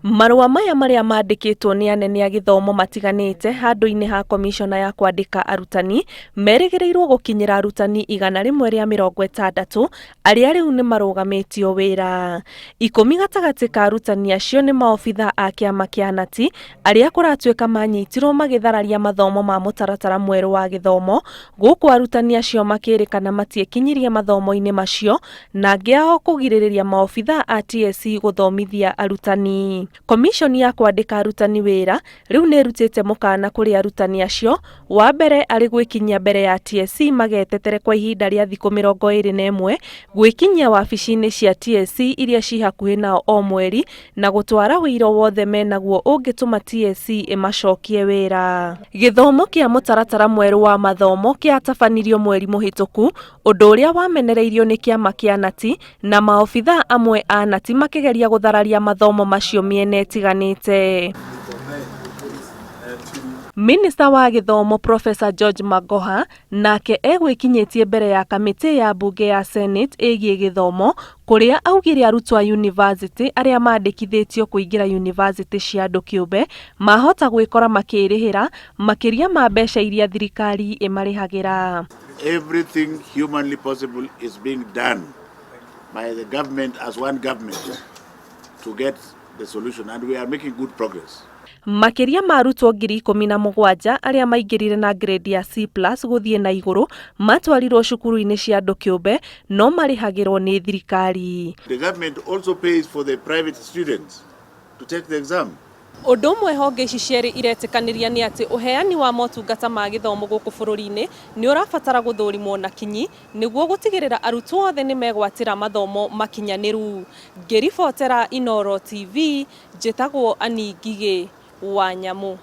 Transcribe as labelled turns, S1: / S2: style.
S1: Marua maya maria mandikitwo ni anene a githomo matiganite handu-ini ha komishona ya kwandika arutani merigirirwo gukinyira arutani igana rimwe ria mirongo itandatu aria riu nimarugamitio wira. Ikumi gatagati ka arutani acio ni maabithaa a kiama KNUT aria kuratuika manyitirwo magithararia mathomo ma mutaratara mweru wa githomo, guku arutani acio makirikana matiekinyirie mathomo-ini macio na angi ao kugiririria maabithaa a TSC guthomithia arutani. Komishoni ya kwandika arutani wira riu nirutite mukana kuri arutani acio wa mbere ari gwikinyia mbere ya TSC magetetere kwa ihinda ria thiku 21 gwikinyia wabici-ini cia TSC iria ci hakuhi nao o mweri na gutwara wira wothe menaguo ungituma TSC imacokie wira. Githomo kia mutaratara mweru wa mathomo kiatabanirio mweri muhituku, undu uria wamenereirio ni kiama kia KNUT na maabithaa amwe a KNUT makigeria guthararia mathomo macio miene tiganite. Minista wa githomo Prof Magoha nake egwikinyitie mbere ya kamiti ya bunge ya Senate igie githomo kuria augire arutwo a university aria mandikithitio kuingira university cia andu kiumbe mahota gwikora makirihira makiria ma mbeca iria thirikari imarihagira.
S2: Everything humanly possible is being done by the government as one government to get the solution, and we are making good progress.
S1: Makiria ma arutwo 17,000 aria maingirire na grade ya C+ guthie na iguru matwarirwo cukuru-ini cia andu kiumbe no marihagirwo ni thirikari.
S2: The government also pays for the private students to take the exam.
S1: Undu umwe honge ici cieri iretikaniria ni ati uheani wa motungata ma githomo guku bururi-ini ni urabatara guthurimwo na kinyi niguo gutigirira arutwo othe ni megwatira mathomo makinyaniru. Ngiribotera Inoro TV, njitagwo Ani Ngigĩ wa Nyamu.